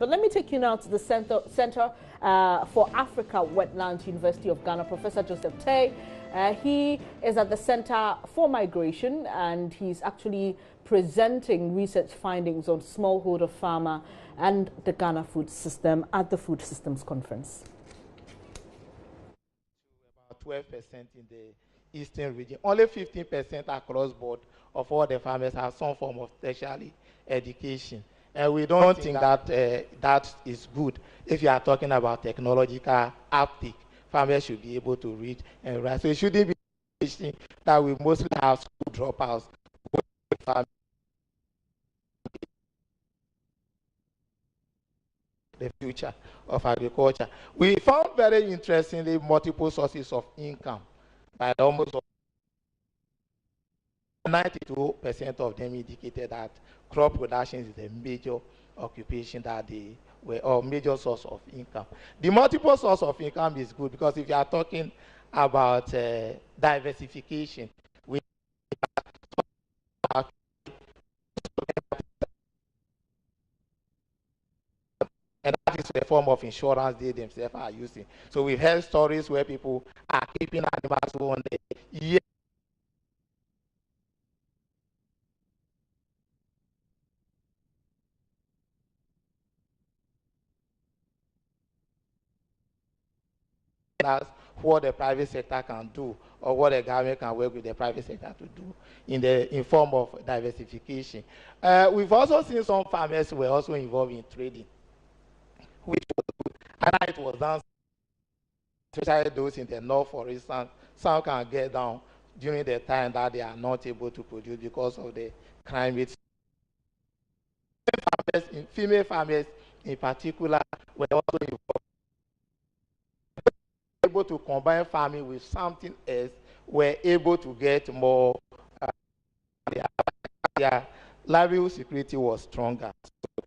But let me take you now to the Center for Africa Wetlands, University of Ghana. Professor Joseph Tay. He is at the Center for Migration, and he's actually presenting research findings on smallholder farmer and the Ghana food system at the Food Systems Conference. About 12% in the eastern region. Only 15% across board of all the farmers have some form of tertiary education. And we don't think that that is good. If you are talking about technological uptake, farmers should be able to read and write. So it shouldn't be that we mostly have school dropouts. The future of agriculture. We found very interestingly multiple sources of income by almost 92% of them indicated that crop production is the major occupation that they were, or major source of income. The multiple source of income is good because if you are talking about diversification, we and that is a form of insurance they themselves are using. So we've heard stories where people are keeping animals on the year. That's what the private sector can do, or what the government can work with the private sector to do in form of diversification. We've also seen some farmers were also involved in trading, which was good. And it was done, especially those in the north, for instance. Some can get down during the time that they are not able to produce because of the climate. Female farmers in particular were also involved, able to combine farming with something else, were able to get more, their livelihood security was stronger. So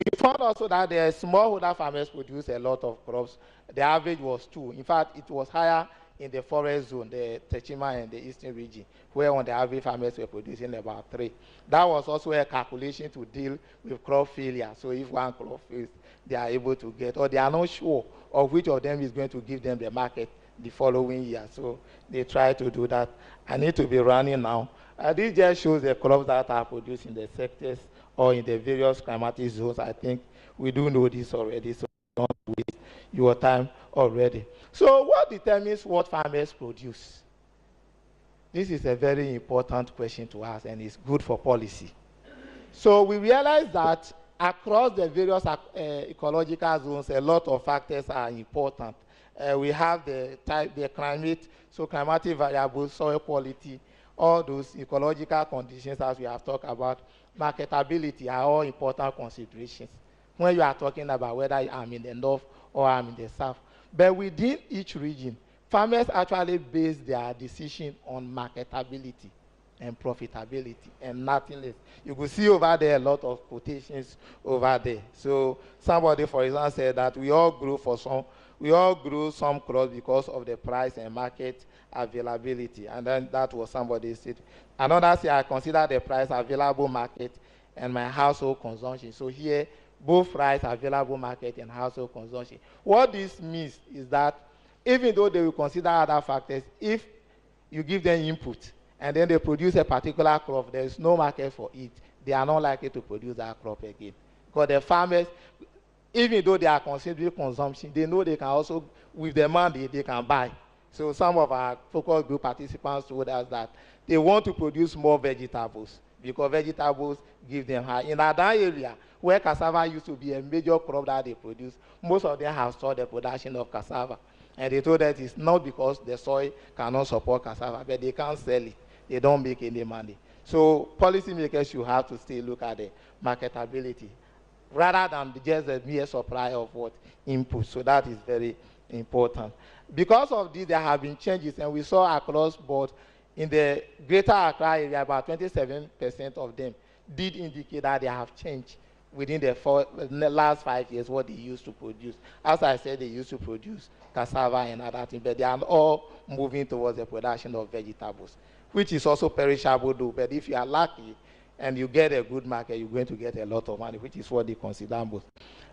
we found also that the smallholder farmers produce a lot of crops. The average was 2. In fact, it was higher in the forest zone, the Techima and the eastern region, where on the average farmers were producing about 3. That was also a calculation to deal with crop failure. So if one crop fails, they are able to get, or they are not sure of which of them is going to give them the market the following year. So they try to do that. I need to be running now. This just shows the crops that are produced in the sectors or in the various climatic zones. I think we do know this already, so don't waste your time already. So what determines what farmers produce? This is a very important question to ask, and it's good for policy. So we realize that across the various ecological zones, a lot of factors are important. We have the climate, so climatic variables, soil quality, all those ecological conditions as we have talked about. Marketability are all important considerations when you are talking about whether I'm in the north or I'm in the south. But within each region, farmers actually base their decision on marketability and profitability and nothing less. You could see over there a lot of quotations over there. So somebody, for example, said that we all grew some crops because of the price and market availability. And then that was somebody said. Another said, I consider the price available market and my household consumption. So here, both price available market and household consumption. What this means is that even though they will consider other factors, if you give them input and then they produce a particular crop, there is no market for it, they are not likely to produce that crop again. Because the farmers, even though they are considering consumption, they know they can also, with the money, they can buy. So some of our focus group participants told us that they want to produce more vegetables because vegetables give them high. In that area, where cassava used to be a major crop that they produce, most of them have stopped the production of cassava. And they told us it's not because the soil cannot support cassava, but they can't sell it. They don't make any money. So policymakers should have to still look at the marketability rather than just the mere supply of what input. So that is very important. Because of this, there have been changes, and we saw across board in the greater Accra area, about 27% of them did indicate that they have changed within the last 5 years what they used to produce. As I said, they used to produce cassava and other things, but they are all moving towards the production of vegetables, which is also perishable though. But if you are lucky, and you get a good market, you're going to get a lot of money, which is what they consider most.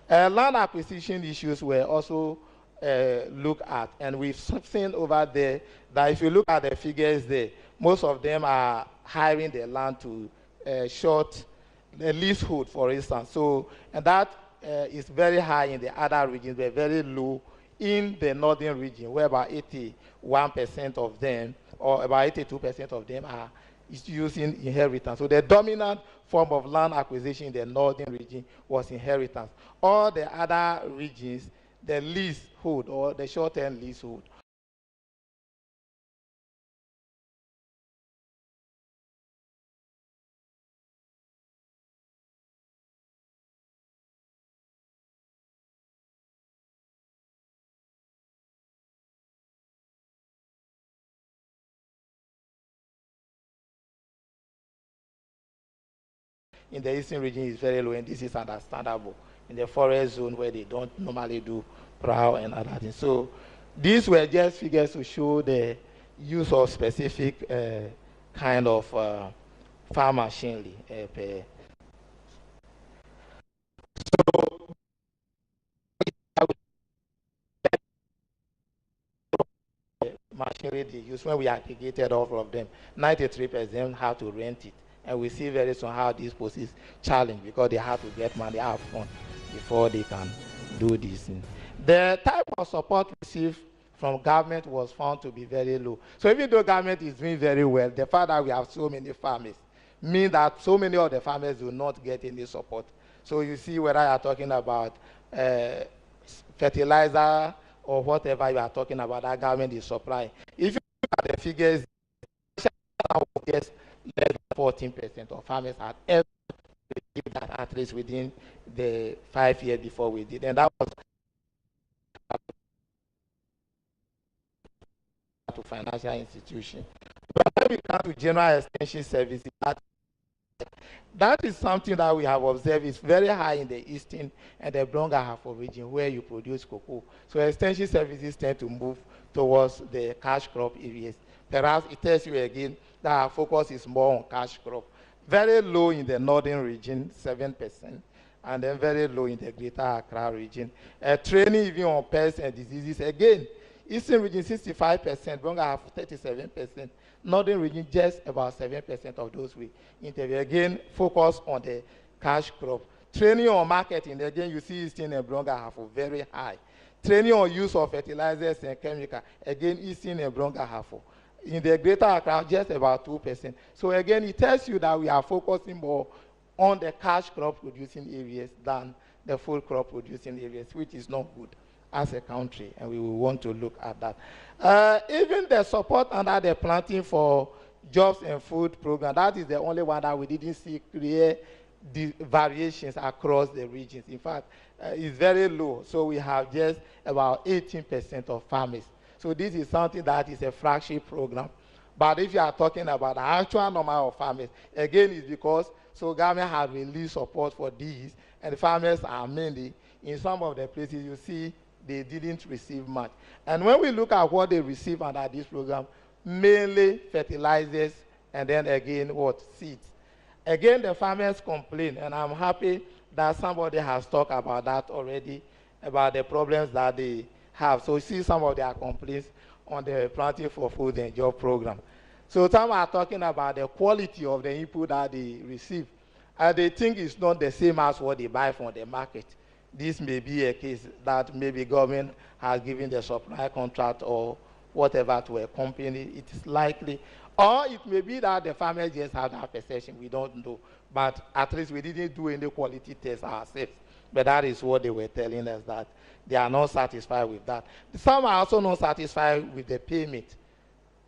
Land acquisition issues were also looked at, and we've seen over there that if you look at the figures there, most of them are hiring the land to short the leasehold, for instance. So, and that is very high in the other regions, but very low in the northern region, where about 81% of them, or about 82% of them are using inheritance. So the dominant form of land acquisition in the northern region was inheritance. All the other regions, the leasehold or the short-term leasehold. In the eastern region is very low, and this is understandable. In the forest zone where they don't normally do prowl and other things. So these were just figures to show the use of specific kind of farm machinery. Machinery they use, when we aggregated all of them, 93% have to rent it. And we see very soon how this poses challenge, because they have to get money out front before they can do this. The type of support received from government was found to be very low. So even though government is doing very well, the fact that we have so many farmers means that so many of the farmers do not get any support. So you see whether you are talking about fertilizer or whatever you are talking about, that government is supplying. If you look at the figures, just less than 14% of farmers had ever received that, at least within the 5 years before we did. And that was to financial institutions. But when we come to general extension services, that is something that we have observed is very high in the eastern and the Brong-Ahafo region, where you produce cocoa. So extension services tend to move towards the cash crop areas. Perhaps it tells you again that our focus is more on cash crop. Very low in the northern region, 7%, and then very low in the greater Accra region. Training even on pests and diseases, again, eastern region 65%, Brong-Ahafo 37%, northern region just about 7% of those we interview. Again, focus on the cash crop. Training on marketing, again, you see eastern and Brong-Ahafo very high. Training on use of fertilizers and chemicals, again, eastern and Brong-Ahafo. In the greater Accra, just about 2%. So again, it tells you that we are focusing more on the cash crop producing areas than the full crop producing areas, which is not good as a country, and we will want to look at that. Even the support under the Planting for Jobs and Food program, that is the only one that we didn't see clear variations across the regions. In fact, it's very low. So we have just about 18% of farmers. So this is something that is a flagship program. But if you are talking about the actual number of farmers, again, it's because so government has released support for these, and the farmers are mainly, in some of the places you see, they didn't receive much. And when we look at what they receive under this program, mainly fertilizers, and then again, what? Seeds. Again, the farmers complain, and I'm happy that somebody has talked about that already, about the problems that they have. So you see some of their complaints on the Planting for Food and Job program. So some are talking about the quality of the input that they receive, and they think it's not the same as what they buy from the market. This may be a case that maybe government has given the supply contract or whatever to a company. It is likely. Or it may be that the farmers just have that perception. We don't know. But at least we didn't do any quality tests ourselves. But that is what they were telling us, that they are not satisfied with that. Some are also not satisfied with the payment.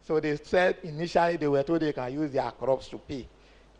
So they said initially they were told they can use their crops to pay,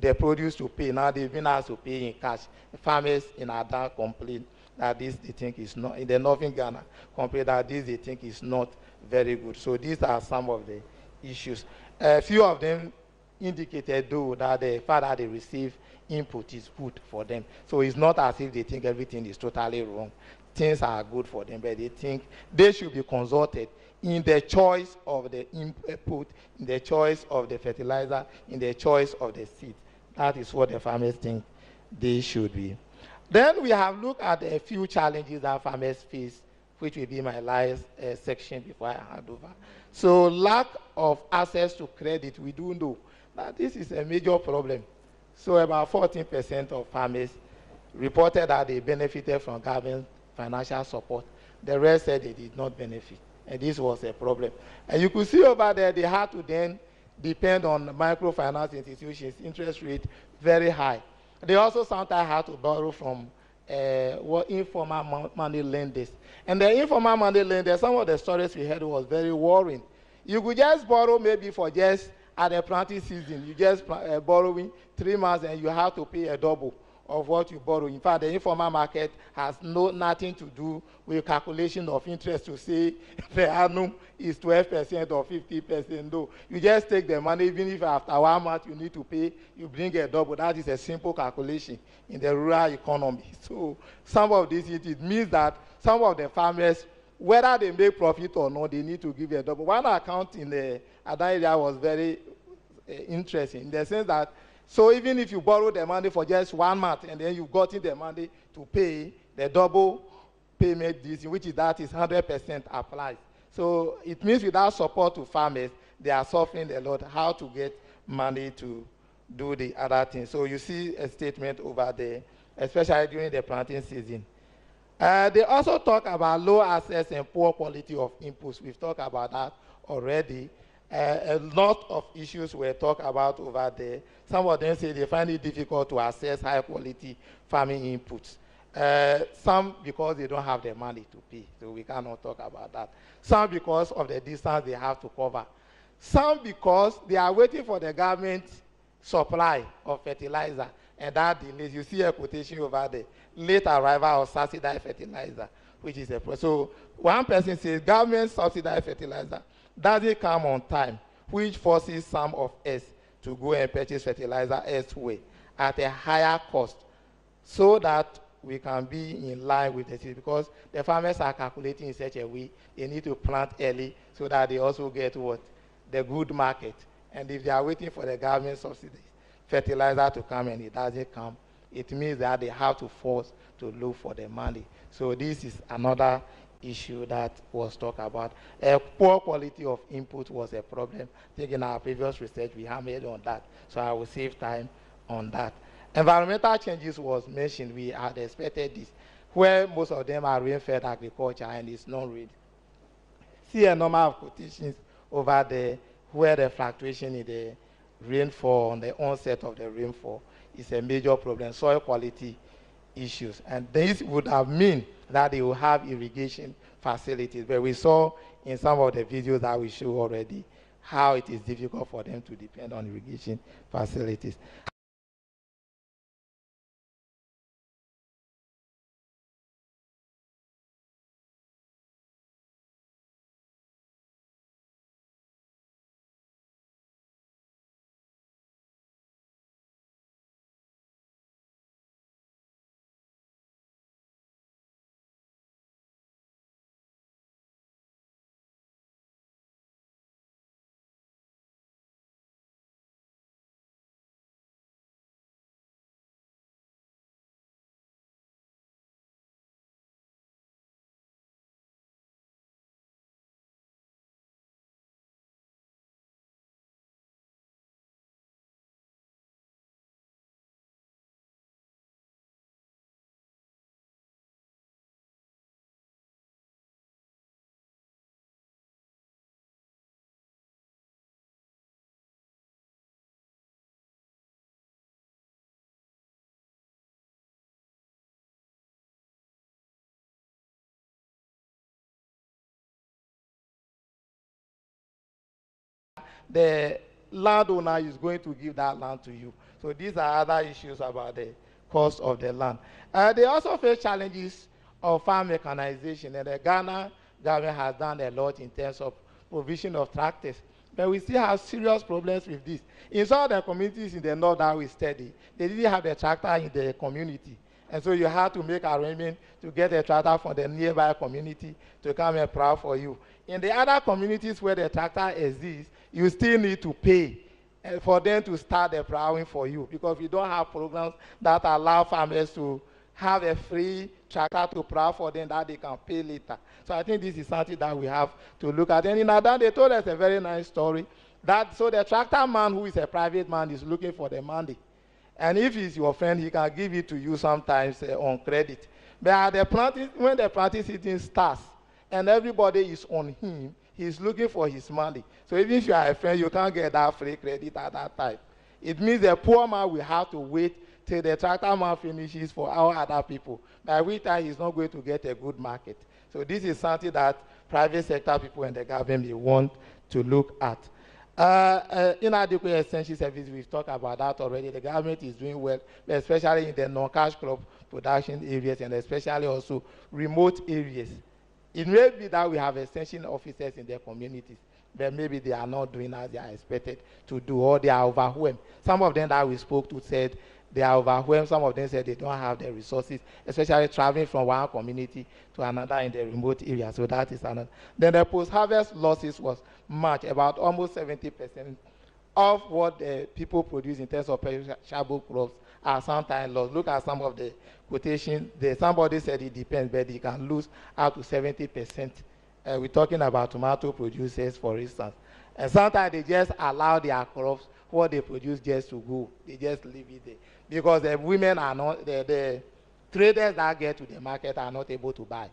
their produce to pay. Now they've been asked to pay in cash. The farmers in Ada complain that this they think is not, in the Northern Ghana complain that this they think is not very good. So these are some of the issues. A few of them indicated, though, that the fact that they receive input is good for them. So it's not as if they think everything is totally wrong. Things are good for them, but they think they should be consulted in the choice of the input, in the choice of the fertilizer, in the choice of the seed. That is what the farmers think they should be. Then we have looked at a few challenges that farmers face, which will be my last section before I hand over. So lack of access to credit, we do know that this is a major problem. So about 14% of farmers reported that they benefited from government financial support. The rest said they did not benefit, and this was a problem. And you could see over there, they had to then depend on microfinance institutions, interest rate very high. They also sometimes had to borrow from informal money lenders. And the informal money lenders, some of the stories we heard was very worrying. You could just borrow maybe for just at the planting season, you just borrowing 3 months and you have to pay a double of what you borrow. In fact, the informal market has nothing to do with calculation of interest to say per annum is 12% or 50%. No, you just take the money, even if after 1 month you need to pay, you bring a double. That is a simple calculation in the rural economy. So some of this, it means that some of the farmers, whether they make profit or not, they need to give a double. One account in the other area was very interesting in the sense that, so even if you borrow the money for just 1 month and then you've gotten the money to pay, the double payment, which is 100% applies. So it means without support to farmers, they are suffering a lot how to get money to do the other things. So you see a statement over there, especially during the planting season. They also talk about low access and poor quality of inputs. We've talked about that already. A lot of issues were talked about over there. Some of them say they find it difficult to access high-quality farming inputs. Some because they don't have the money to pay, so we cannot talk about that. Some because of the distance they have to cover. Some because they are waiting for the government supply of fertilizer, and that delays. You see a quotation over there, late arrival of subsidized fertilizer, which is a problem. So one person says government subsidized fertilizer doesn't come on time, which forces some of us to go and purchase fertilizer elsewhere at a higher cost so that we can be in line with the season, because the farmers are calculating in such a way they need to plant early so that they also get what? The good market. And if they are waiting for the government subsidy fertilizer to come and it doesn't come, it means that they have to force to look for the money. So this is another issue that was talked about. A poor quality of input was a problem. I think in our previous research we hammered on that, so I will save time on that. Environmental changes was mentioned. We had expected this, where most of them are rain-fed agriculture and it's not rain. See a number of quotations over there where the fluctuation in the rainfall, on the onset of the rainfall, is a major problem. Soil quality issues, and this would have meant that they will have irrigation facilities, but we saw in some of the videos that we show already how it is difficult for them to depend on irrigation facilities. The landowner is going to give that land to you. So these are other issues about the cost of the land. They also face challenges of farm mechanization, and the Ghana government has done a lot in terms of provision of tractors. But we still have serious problems with this. In some of the communities in the north that we study, they didn't have the tractor in the community. And so you have to make arrangements to get a tractor from the nearby community to come and plow for you. In the other communities where the tractor exists, you still need to pay for them to start the plowing for you, because we don't have programs that allow farmers to have a free tractor to plow for them that they can pay later. So I think this is something that we have to look at. And in Adan, they told us a very nice story that so the tractor man, who is a private man, is looking for the money. And if he's your friend, he can give it to you sometimes on credit. But when the planting season starts and everybody is on him, he's looking for his money. So even if you are a friend, you can't get that free credit at that time. It means the poor man will have to wait till the tractor man finishes for our other people, by which time he's not going to get a good market. So this is something that private sector people and the government may want to look at. Inadequate essential service, we've talked about that already. The government is doing well, especially in the non-cash crop production areas and especially also remote areas. It may be that we have extension officers in their communities, but maybe they are not doing as they are expected to do, or they are overwhelmed. Some of them that we spoke to said they are overwhelmed. Some of them said they don't have the resources, especially traveling from one community to another in the remote area. So that is another. Then the post-harvest losses was much, about almost 70% of what the people produce in terms of perishable crops are sometimes lost. Look at some of the quotations. Somebody said it depends, but you can lose up to 70%. We're talking about tomato producers, for instance. And sometimes they just allow their crops, what they produce, just to go. They just leave it there. Because the women are not, the traders that get to the market are not able to buy.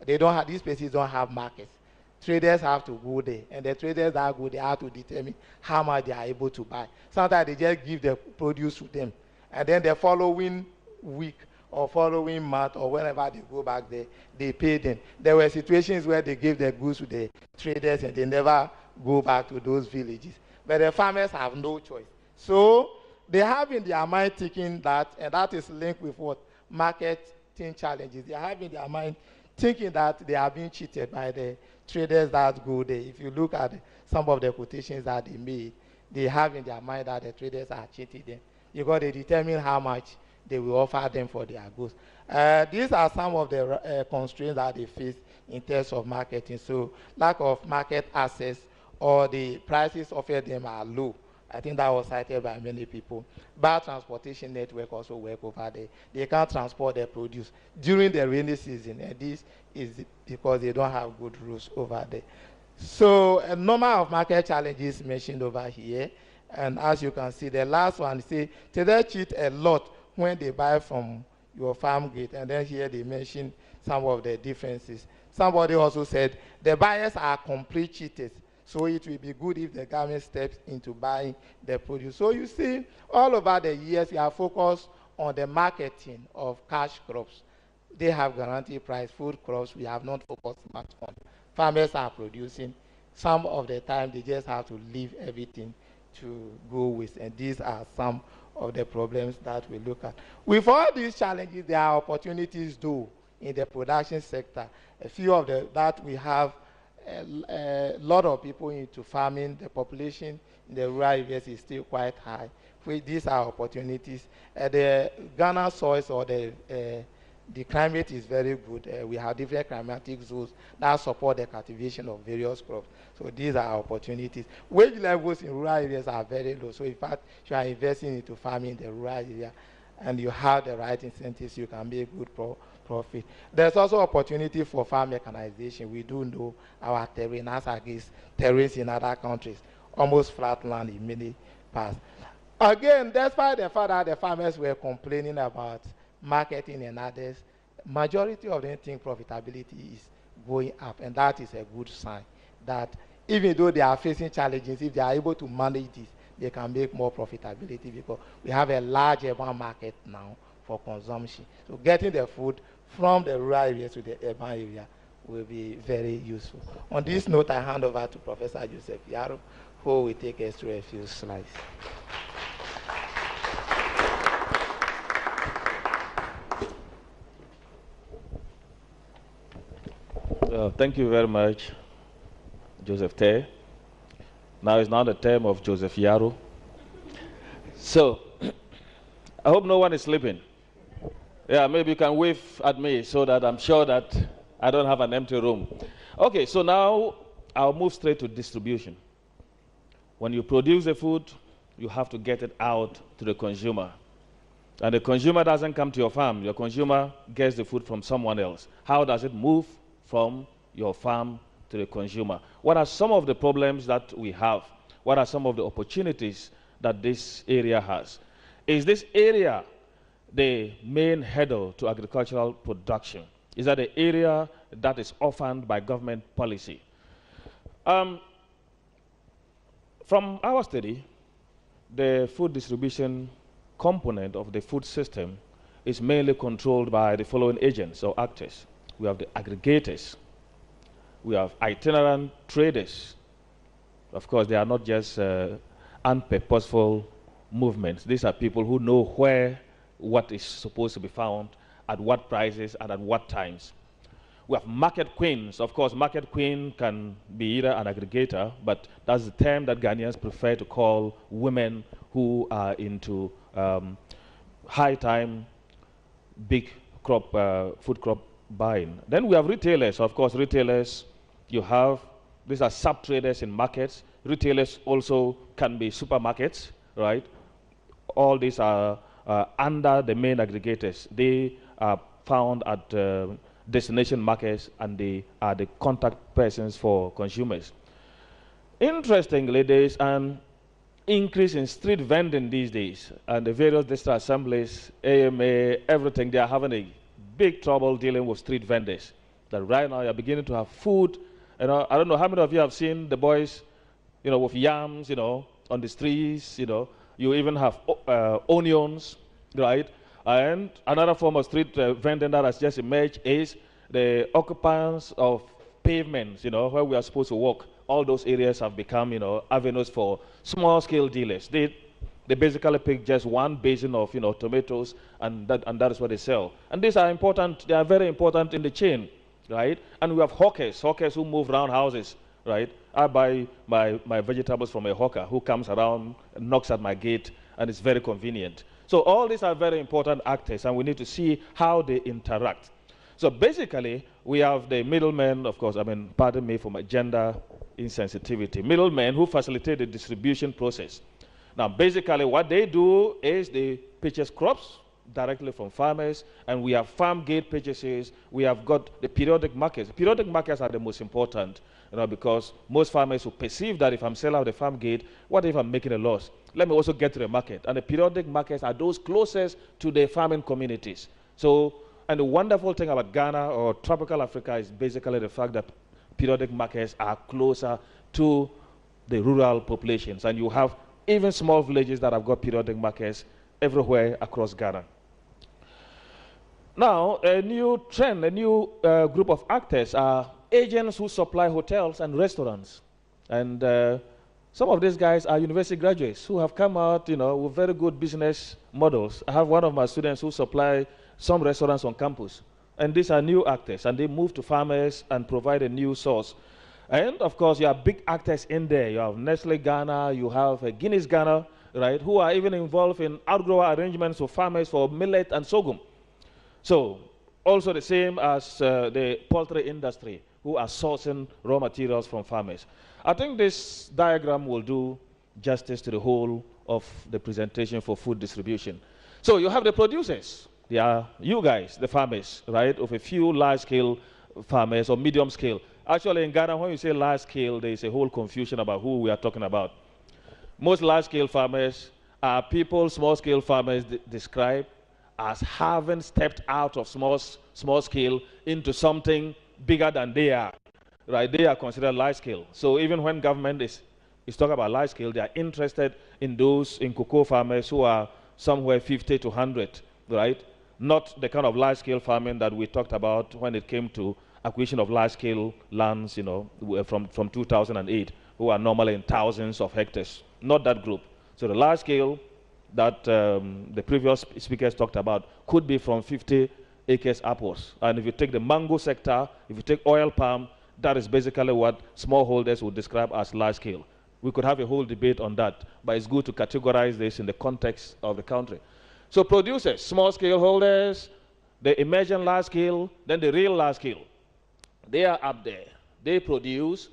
They don't have, these places don't have markets. Traders have to go there. And the traders that go, they have to determine how much they are able to buy. Sometimes they just give the produce to them. And then the following week or following month or whenever they go back there, they pay them. There were situations where they gave the goods to the traders and they never go back to those villages. But the farmers have no choice. So they have in their mind thinking that, and that is linked with what? Marketing challenges. They have in their mind thinking that they are being cheated by the traders that go there. If you look at some of the quotations that they made, they have in their mind that the traders are cheating them, because they determine how much they will offer them for their goods. These are some of the constraints that they face in terms of marketing. So lack of market access, or the prices offered them are low. I think that was cited by many people. Bad transportation network also work over there. They can't transport their produce during the rainy season, and this is because they don't have good roads over there. So a number of market challenges mentioned over here. And as you can see, the last one, say, they cheat a lot when they buy from your farm gate. And then here they mention some of the differences. Somebody also said, the buyers are complete cheaters. So it will be good if the government steps into buying the produce. So you see, all over the years, we are focused on the marketing of cash crops. They have guaranteed price. Food crops, we have not focused much on. Farmers are producing. Some of the time, they just have to leave everything to go with. And these are some of the problems that we look at. With all these challenges, there are opportunities, though, in the production sector. A few of that we have a lot of people into farming. The population in the rural areas is still quite high. These are opportunities. The Ghana soils, or the climate is very good. We have different climatic zones that support the cultivation of various crops. So these are opportunities. Wage levels in rural areas are very low. So in fact, if you are investing into farming in the rural area and you have the right incentives, you can make good profit. There's also opportunity for farm mechanization. We do know our terrain as against terrains in other countries, almost flat land in many parts. Again, despite the fact that the farmers were complaining about marketing and others, majority of them think profitability is going up, and that is a good sign that even though they are facing challenges, if they are able to manage this, they can make more profitability, because we have a large urban market now for consumption. So getting the food from the rural area to the urban area will be very useful. On this note, I hand over to Professor Joseph Yaro, who will take us through a few slides. Thank you very much, Joseph Tay. Now it's not the term of Joseph Yaro. So, I hope no one is sleeping. Yeah, maybe you can wave at me so that I'm sure that I don't have an empty room. Okay, so now I'll move straight to distribution. When you produce the food, you have to get it out to the consumer. And the consumer doesn't come to your farm. Your consumer gets the food from someone else. How does it move from your farm to the consumer? What are some of the problems that we have? What are some of the opportunities that this area has? Is this area the main hurdle to agricultural production? Is that the area that is orphaned by government policy? From our study, the food distribution component of the food system is mainly controlled by the following agents or actors. We have the aggregators. We have itinerant traders. Of course, they are not just unpurposeful movements. These are people who know where what is supposed to be found, at what prices, and at what times. We have market queens. Of course, market queen can be either an aggregator, but that's the term that Ghanaians prefer to call women who are into high time, big crop, food crop buying. Then we have retailers. Of course, retailers, you have, these are sub-traders in markets. Retailers also can be supermarkets, right? All these are under the main aggregators. They are found at destination markets, and they are the contact persons for consumers. Interestingly, there is an increase in street vending these days, and the various district assemblies, AMA, everything, they are having a big trouble dealing with street vendors. That right now you're beginning to have food. You know, I don't know how many of you have seen the boys, you know, with yams, you know, on the streets, you know. You even have onions, right? And another form of street vending that has just emerged is the occupants of pavements, you know, where we are supposed to walk. All those areas have become, you know, avenues for small-scale dealers. They basically pick just one basin of, you know, tomatoes, and that is what they sell. And these are important. They are very important in the chain, right? And we have hawkers who move around houses, right? I buy my vegetables from a hawker who comes around and knocks at my gate, and it's very convenient. So all these are very important actors, and we need to see how they interact. So basically, we have the middlemen, of course, I mean, pardon me for my gender insensitivity, middlemen who facilitate the distribution process. Now, basically, what they do is they purchase crops directly from farmers, and we have farm gate purchases. We have got the periodic markets. Periodic markets are the most important, you know, because most farmers will perceive that if I'm selling out the farm gate, what if I'm making a loss? Let me also get to the market. And the periodic markets are those closest to the farming communities. So, and the wonderful thing about Ghana or tropical Africa is basically the fact that periodic markets are closer to the rural populations. And you have even small villages that have got periodic markets everywhere across Ghana. Now, a new trend, a new group of actors are agents who supply hotels and restaurants. And some of these guys are university graduates who have come out, you know, with very good business models. I have one of my students who supply some restaurants on campus. And these are new actors, and they move to farmers and provide a new source. And, of course, you have big actors in there. You have Nestle Ghana, you have Guinness Ghana, right, who are even involved in outgrower arrangements for farmers for millet and sorghum. So, also the same as the poultry industry, who are sourcing raw materials from farmers. I think this diagram will do justice to the whole of the presentation for food distribution. So, you have the producers. They are you guys, the farmers, right, of a few large-scale farmers or medium-scale. Actually, in Ghana, when you say large-scale, there is a whole confusion about who we are talking about. Most large-scale farmers are people small-scale farmers describe as having stepped out of small scale into something bigger than they are, right? They are considered large-scale. So even when government is talking about large-scale, they are interested in those in cocoa farmers who are somewhere 50 to 100, right? Not the kind of large-scale farming that we talked about when it came to acquisition of large-scale lands, you know, from 2008, who are normally in thousands of hectares. Not that group. So the large-scale that the previous speakers talked about could be from 50 acres upwards. And if you take the mango sector, if you take oil palm, that is basically what smallholders would describe as large-scale. We could have a whole debate on that, but it's good to categorize this in the context of the country. So producers, small-scale holders, the emergent large-scale, then the real large-scale. They are up there. They produce.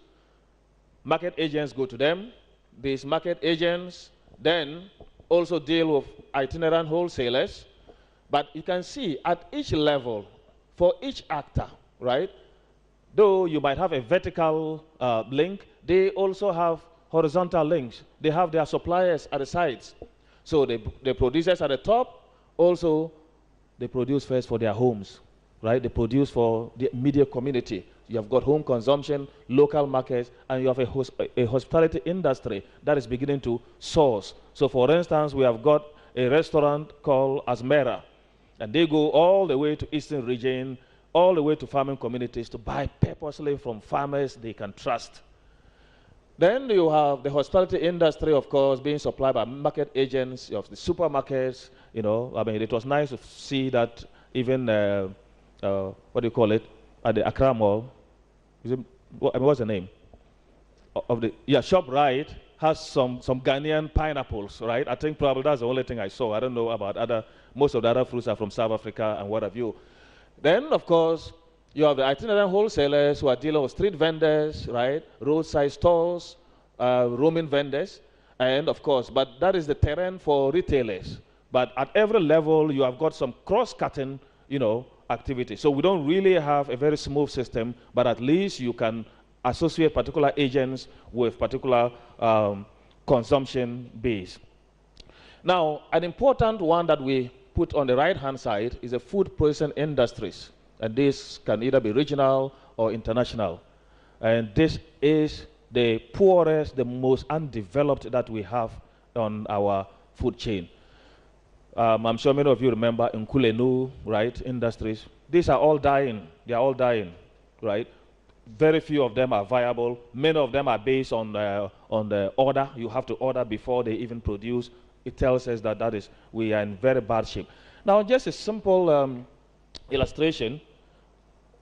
Market agents go to them. These market agents, then also deal with itinerant wholesalers. But you can see at each level, for each actor, right, though you might have a vertical link, they also have horizontal links. They have their suppliers at the sides. So the producers at the top, also they produce first for their homes, right? They produce for the immediate community. You have got home consumption, local markets, and you have a hospitality industry that is beginning to source. So for instance, we have got a restaurant called Asmera, and they go all the way to Eastern region, all the way to farming communities to buy purposely from farmers they can trust. Then you have the hospitality industry, of course, being supplied by market agents of the supermarkets. You know, I mean, it was nice to see that even, what do you call it, at the Accra Mall, what's the name? Of the, yeah, ShopRite has some Ghanaian pineapples, right? I think probably that's the only thing I saw. I don't know about most of the other fruits are from South Africa and what have you. Then, of course, you have the itinerant wholesalers who are dealing with street vendors, right? Roadside stores, roaming vendors, and of course, but that is the terrain for retailers. But at every level, you have got some cross-cutting, you know, activity. So we don't really have a very smooth system, but at least you can associate particular agents with particular consumption base. Now, an important one that we put on the right-hand side is the food processing industries. And this can either be regional or international. And this is the poorest, the most undeveloped that we have on our food chain. I'm sure many of you remember Nkulenu, right, industries. These are all dying. They are all dying, right? Very few of them are viable. Many of them are based on the order. You have to order before they even produce. It tells us that we are in very bad shape. Now, just a simple illustration.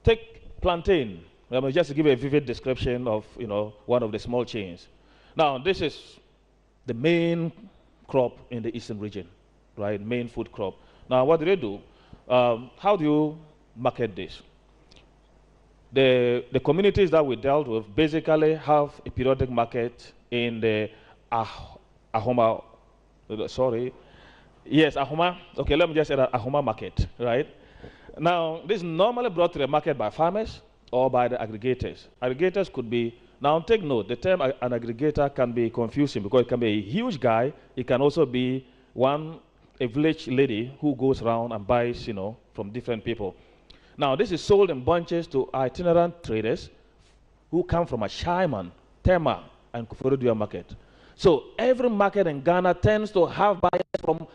Take plantain. Just to give a vivid description of, you know, one of the small chains. Now, this is the main crop in the eastern region, right? Main food crop. Now, what do they do? How do you market this? The communities that we dealt with basically have a periodic market in the Ahoma. Sorry. Yes, Ahoma. Okay, let me just say that Ahoma market, right? Now, this is normally brought to the market by farmers or by the aggregators. Aggregators could be, now take note, the term an aggregator can be confusing because it can be a huge guy. It can also be a village lady who goes around and buys, you know, from different people. Now, this is sold in bunches to itinerant traders who come from Ashaiman, Tema, and Koforidua market. So every market in Ghana tends to have buyers from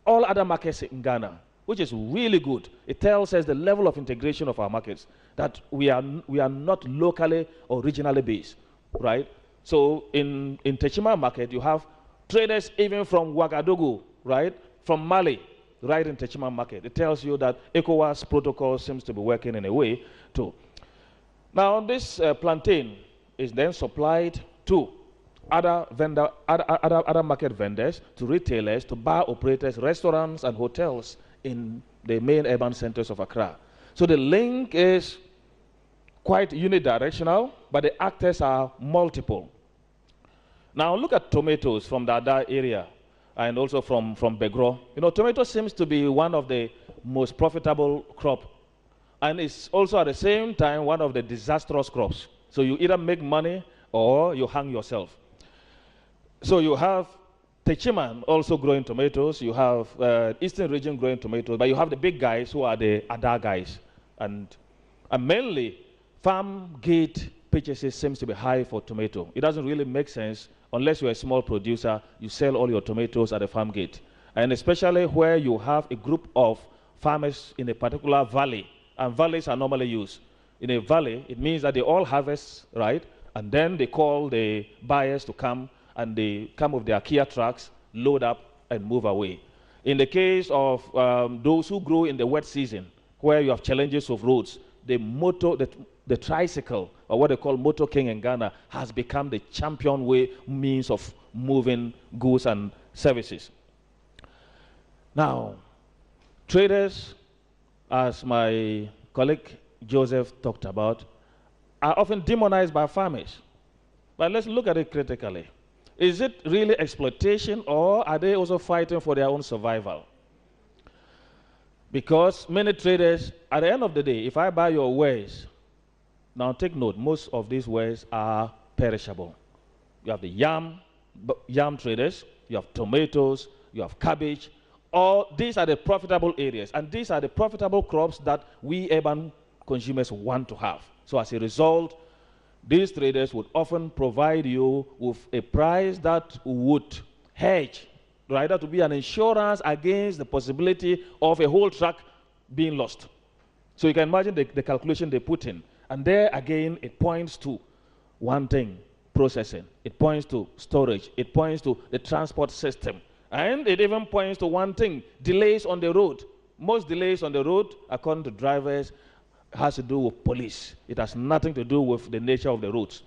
all other markets in Ghana, which is really good. It tells us the level of integration of our markets, that we are not locally or regionally based, right? So in Techima market, you have traders even from Ouagadougou, right? From Mali, right in Techima market. It tells you that ECOWAS protocol seems to be working in a way too. Now this plantain is then supplied to other market vendors, to retailers, to bar operators, restaurants and hotels in the main urban centers of Accra. So the link is quite unidirectional, but the actors are multiple. Now look at tomatoes from the Ada area and also from Begro. You know, tomato seems to be one of the most profitable crop, and it's also at the same time one of the disastrous crops. So you either make money or you hang yourself. So you have Techiman also growing tomatoes, you have Eastern region growing tomatoes, but you have the big guys who are the Ada guys. And mainly, farm gate purchases seems to be high for tomato. It doesn't really make sense unless you're a small producer, you sell all your tomatoes at the farm gate. And especially where you have a group of farmers in a particular valley, and valleys are normally used. In a valley, it means that they all harvest, right? And then they call the buyers to come, and they come with their Kia trucks, load up, and move away. In the case of those who grow in the wet season, where you have challenges of roads, the tricycle, or what they call motor king in Ghana, has become the champion means of moving goods and services. Now, traders, as my colleague Joseph talked about, are often demonized by farmers. But let's look at it critically. Is it really exploitation, or are they also fighting for their own survival? Because many traders, at the end of the day, if I buy your wares, now take note, most of these wares are perishable. You have the yam traders, you have tomatoes, you have cabbage. All these are the profitable areas, and these are the profitable crops that we urban consumers want to have. So as a result, these traders would often provide you with a price that would hedge, right? That would be an insurance against the possibility of a whole truck being lost. So you can imagine the calculation they put in. And there again, it points to one thing: processing. It points to storage. It points to the transport system. And it even points to one thing: delays on the road. Most delays on the road, according to drivers, has to do with police. It has nothing to do with the nature of the roads.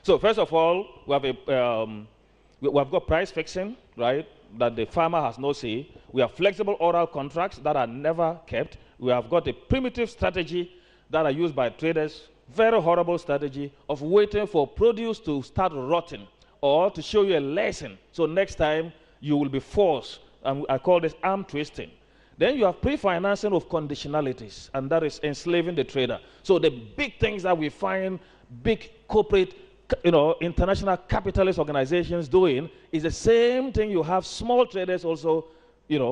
So first of all, we have got price fixing, right, that the farmer has no say. We have flexible oral contracts that are never kept. We have got a primitive strategy that are used by traders, very horrible strategy of waiting for produce to start rotting or to show you a lesson. So next time you will be forced, and I call this arm twisting. Then you have pre-financing of conditionalities, and that is enslaving the trader. So the big things that we find big corporate, international capitalist organizations doing is the same thing you have small traders also,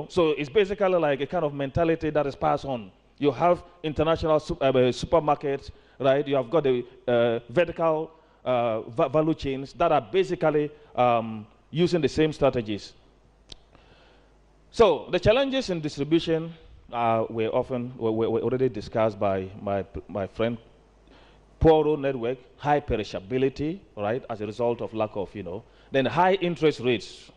so it's basically like a kind of mentality that is passed on. You have international supermarkets, right? You have got the vertical value chains that are basically using the same strategies. So the challenges in distribution were already discussed by my friend. Poor road network, high perishability, right, as a result of lack of, then high interest rates,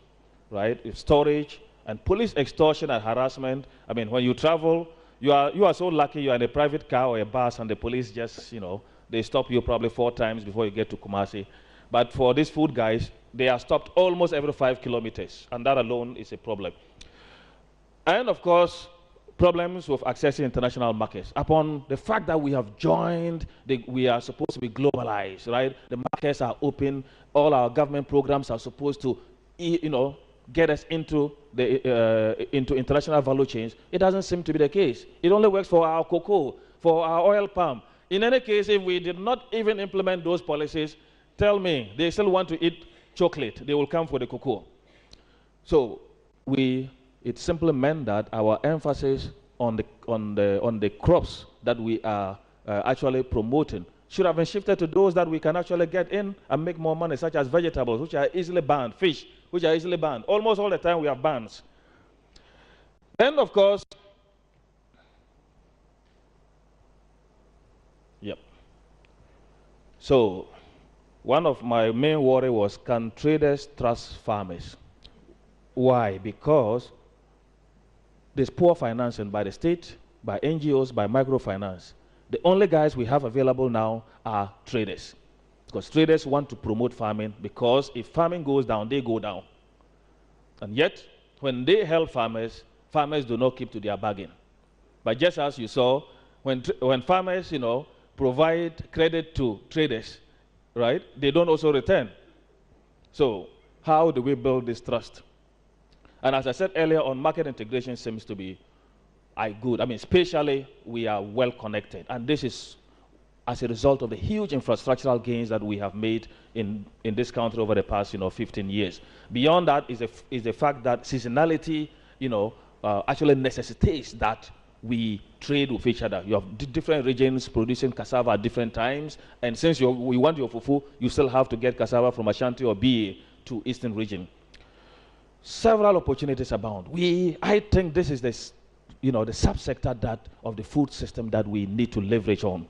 right, storage, and police extortion and harassment. I mean, when you travel, you are so lucky you're in a private car or a bus, and the police just, they stop you probably 4 times before you get to Kumasi. But for these food guys, they are stopped almost every 5 kilometers, and that alone is a problem. And of course, problems with accessing international markets. Upon the fact that we have joined, we are supposed to be globalized, right? The markets are open. All our government programs are supposed to, get us into international value chains. It doesn't seem to be the case. It only works for our cocoa, for our oil palm. In any case, if we did not even implement those policies, tell me, they still want to eat chocolate. They will come for the cocoa. So it simply meant that our emphasis on the crops that we are actually promoting should have been shifted to those that we can actually get in and make more money, such as vegetables, which are easily banned, fish, which are easily banned. Almost all the time we have bans. Then, of course, so one of my main worry was, can traders trust farmers? Why? Because there's poor financing by the state, by NGOs, by microfinance. The only guys we have available now are traders. Because traders want to promote farming, because if farming goes down, they go down. And yet, when they help farmers, farmers do not keep to their bargain. But just as you saw, when farmers, provide credit to traders, right, they don't also return. So how do we build this trust? And as I said earlier on, market integration seems to be good. I mean, spatially, we are well connected. And this is as a result of the huge infrastructural gains that we have made in this country over the past, 15 years. Beyond that is the fact that seasonality, actually necessitates that we trade with each other. You have different regions producing cassava at different times. And since we want your fufu, you still have to get cassava from Ashanti or BA to Eastern region. Several opportunities abound. I think this is the subsector of the food system that we need to leverage on,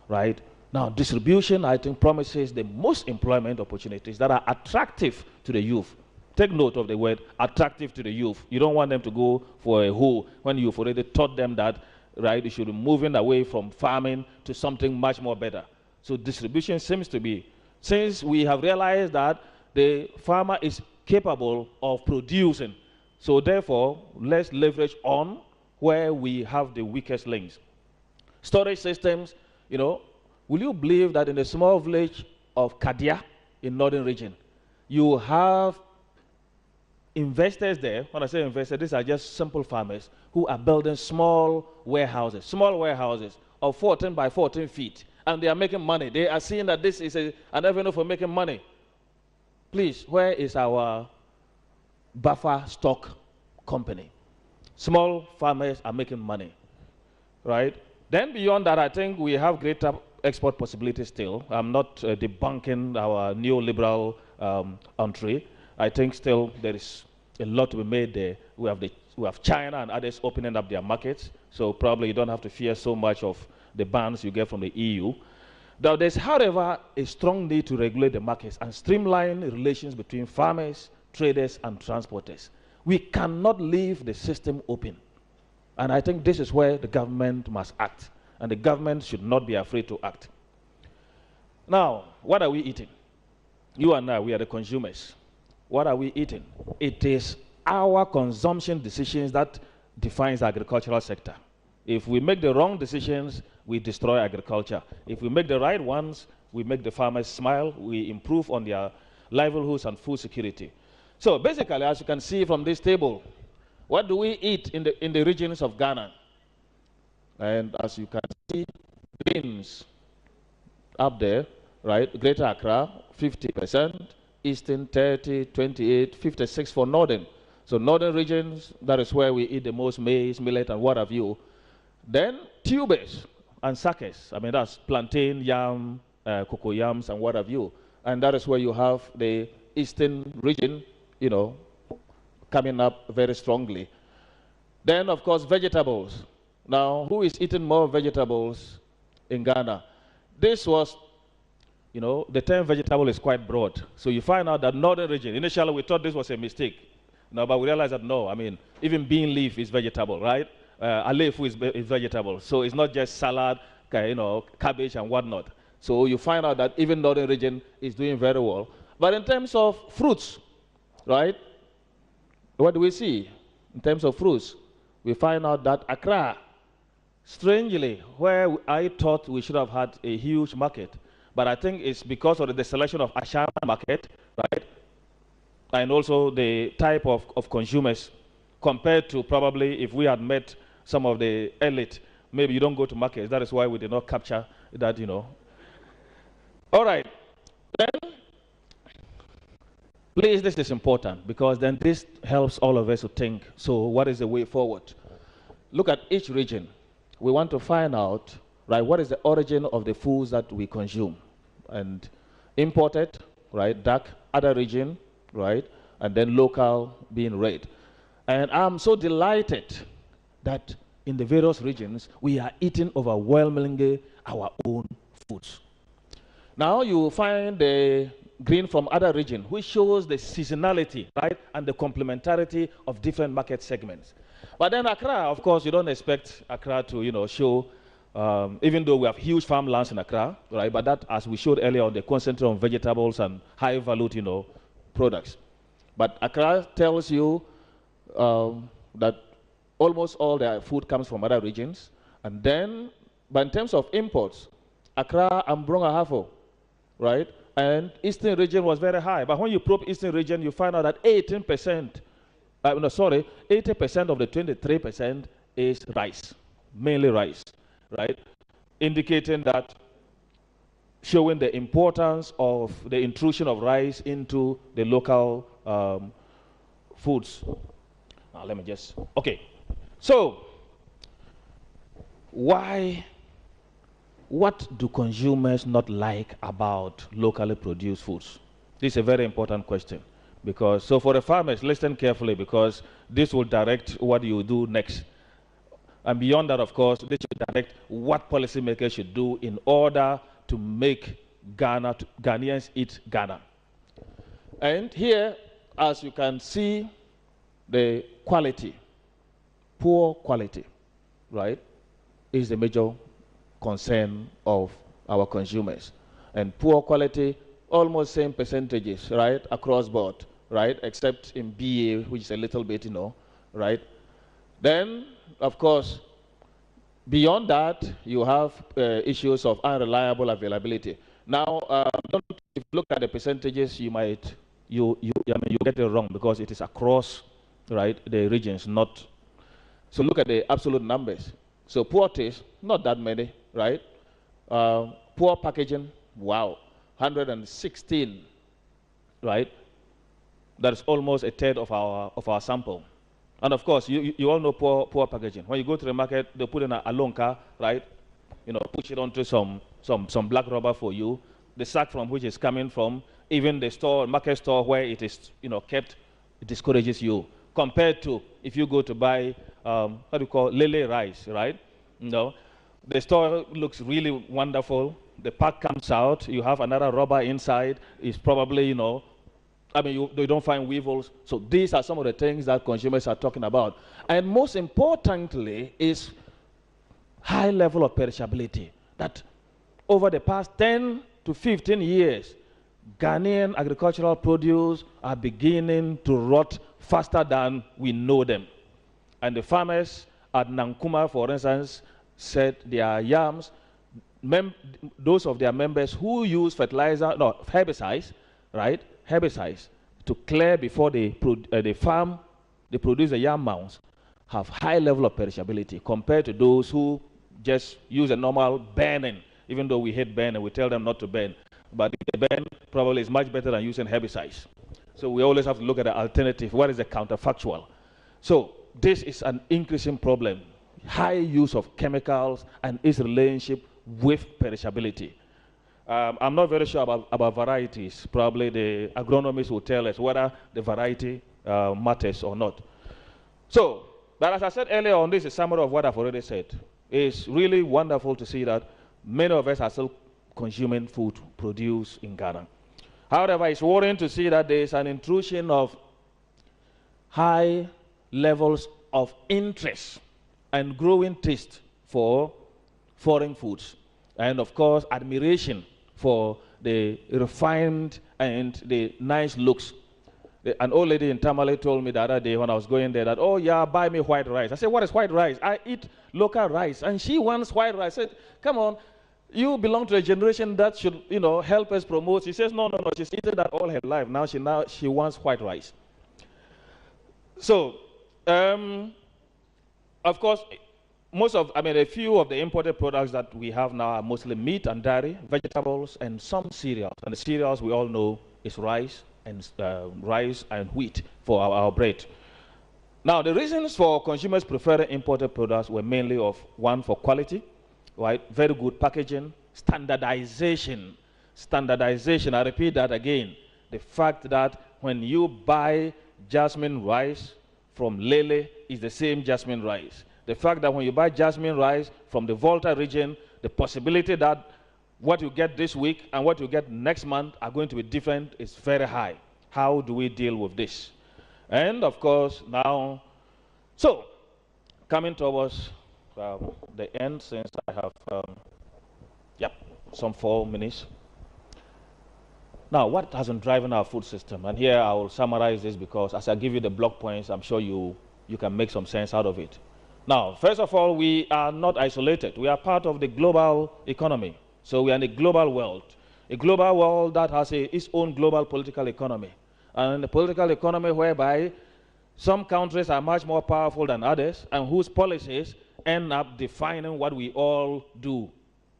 right? Now, distribution, I think, promises the most employment opportunities that are attractive to the youth. Take note of the word attractive to the youth. You don't want them to go for a hole when you've already taught them that, right, they should be moving away from farming to something much more better. So distribution seems to be, since we have realized that the farmer is capable of producing. So therefore, let's leverage on where we have the weakest links. Storage systems, will you believe that in the small village of Kadia in northern region, you have investors there. When I say investors, these are just simple farmers who are building small warehouses of 14 by 14 feet, and they are making money. They are seeing that this is an avenue for making money. Please, where is our buffer stock company? Small farmers are making money, right? Then beyond that, I think we have greater export possibilities still. I'm not debunking our neoliberal entry. I think still there is a lot to be made there. We have China and others opening up their markets, so probably you don't have to fear so much of the bans you get from the EU. Now, there's, however, a strong need to regulate the markets and streamline relations between farmers, traders, and transporters. We cannot leave the system open. And I think this is where the government must act. And the government should not be afraid to act. Now, what are we eating? You and I, we are the consumers. What are we eating? It is our consumption decisions that defines the agricultural sector. If we make the wrong decisions, we destroy agriculture. If we make the right ones, we make the farmers smile, we improve on their livelihoods and food security. So basically, as you can see from this table, what do we eat in the regions of Ghana? And as you can see, beans up there, right? Greater Accra, 50%, Eastern 30, 28, 56 for Northern. So Northern regions, that is where we eat the most maize, millet, and what have you. Then tubers and suckers. I mean, that's plantain, yam, cocoa yams, and what have you. And that is where you have the Eastern region, you know, coming up very strongly. Then, of course, vegetables. Now, who is eating more vegetables in Ghana? This was, you know, the term vegetable is quite broad. So you find out that Northern region, initially we thought this was a mistake. No, but we realized that no, I mean, even bean leaf is vegetable, right? Alefu is vegetable. So it's not just salad, you know, cabbage and whatnot. So you find out that even Northern region is doing very well. But in terms of fruits, right? What do we see in terms of fruits? We find out that Accra, strangely, where I thought we should have had a huge market, but I think it's because of the selection of Ashama market, right? And also the type of consumers compared to probably if we had met some of the elite, maybe you don't go to markets. That is why we did not capture that, you know. All right. Then, please, this is important because then this helps all of us to think, so what is the way forward? Look at each region. We want to find out, right, what is the origin of the foods that we consume? And imported, right, dark, other region, right, and then local being red. And I'm so delighted that in the various regions, we are eating overwhelmingly our own foods. Now you find the green from other region, which shows the seasonality, right, and the complementarity of different market segments. But then Accra, of course, you don't expect Accra to, you know, show, even though we have huge farmlands in Accra, right, but that, as we showed earlier on, they concentrate on vegetables and high-value, you know, products. But Accra tells you that almost all their food comes from other regions. And then, but in terms of imports, Accra and Brong-Ahafo, right? And Eastern region was very high. But when you probe Eastern region, you find out that 80% of the 23% is rice, mainly rice, right? Indicating that, showing the importance of the intrusion of rice into the local foods. Now let me just, okay. So, what do consumers not like about locally produced foods? This is a very important question. Because, so for the farmers, listen carefully because this will direct what you do next. And beyond that, of course, this should direct what policymakers should do in order to make Ghanaians eat Ghana. And here, as you can see, the quality, poor quality, right, is the major concern of our consumers. And poor quality, almost same percentages, right, across board, right, except in BA, which is a little bit, you know, right. Then, of course, beyond that, you have issues of unreliable availability. Now, if you look at the percentages, you might I mean, you get it wrong because it is across, right, the regions, not. So look at the absolute numbers. So poor taste, not that many, right? Poor packaging, wow, 116, right? That's almost a third of our sample. And of course, you all know poor packaging. When you go to the market, they put in a lonka, right? You know, push it onto some black rubber for you. The sack from which it's coming from, even the store, market store where it is, you know, kept, it discourages you. Compared to if you go to buy, what do you call, lele rice, right? You know, the store looks really wonderful. The pack comes out. You have another rubber inside. It's probably, you know, I mean, you don't find weevils. So these are some of the things that consumers are talking about. And most importantly is high level of perishability. That over the past 10 to 15 years, Ghanaian agricultural produce are beginning to rot faster than we know them. And the farmers at Nankuma, for instance, said their yams, those of their members who use herbicides, right? Herbicides to clear before they produce the yam mounds, have high level of perishability compared to those who just use a normal burning, even though we hate burning, we tell them not to burn. But the burn probably is much better than using herbicides. So we always have to look at the alternative. What is the counterfactual? So this is an increasing problem. High use of chemicals and its relationship with perishability. I'm not very sure about varieties. Probably the agronomists will tell us whether the variety matters or not. So, but as I said earlier on, this is a summary of what I've already said. It's really wonderful to see that many of us are still consuming food produced in Ghana. However, it's worrying to see that there is an intrusion of high levels of interest and growing taste for foreign foods. And of course, admiration for the refined and the nice looks. An old lady in Tamale told me the other day when I was going there that, oh yeah, buy me white rice. I said, what is white rice? I eat local rice. And she wants white rice. I said, come on, you belong to a generation that should, you know, help us promote. She says, no, she's eaten that all her life. Now she wants white rice. So, of course, a few of the imported products that we have now are mostly meat and dairy, vegetables, and some cereals. And the cereals we all know is rice and wheat for our bread. Now, the reasons for consumers preferring imported products were mainly one, for quality, right? Very good packaging, standardization. Standardization, I repeat that again. The fact that when you buy jasmine rice from Lele, it's the same jasmine rice. The fact that when you buy jasmine rice from the Volta region, the possibility that what you get this week and what you get next month are going to be different is very high. How do we deal with this? And of course, now, so coming towards the end, since I have some 4 minutes. Now, what has been driving our food system? And here I will summarize this because as I give you the block points, I'm sure you can make some sense out of it. Now, first of all, we are not isolated. We are part of the global economy. So we are in a global world that has its own global political economy. And a political economy whereby some countries are much more powerful than others and whose policies end up defining what we all do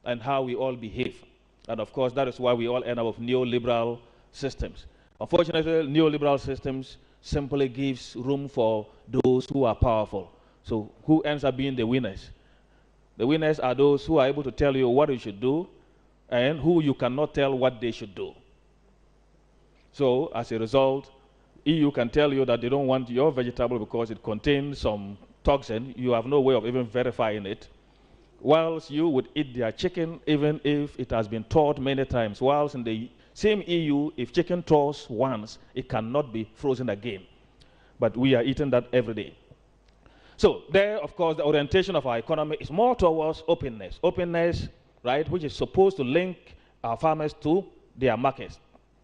and how we all behave. And of course, that is why we all end up with neoliberal systems. Unfortunately, neoliberal systems simply gives room for those who are powerful. So who ends up being the winners? The winners are those who are able to tell you what you should do and who you cannot tell what they should do. So as a result, EU can tell you that they don't want your vegetable because it contains some toxin. You have no way of even verifying it. Whilst you would eat their chicken even if it has been thawed many times. Whilst in the same EU, if chicken thaws once, it cannot be frozen again. But we are eating that every day. So there, of course, the orientation of our economy is more towards openness. Openness, right, which is supposed to link our farmers to their markets,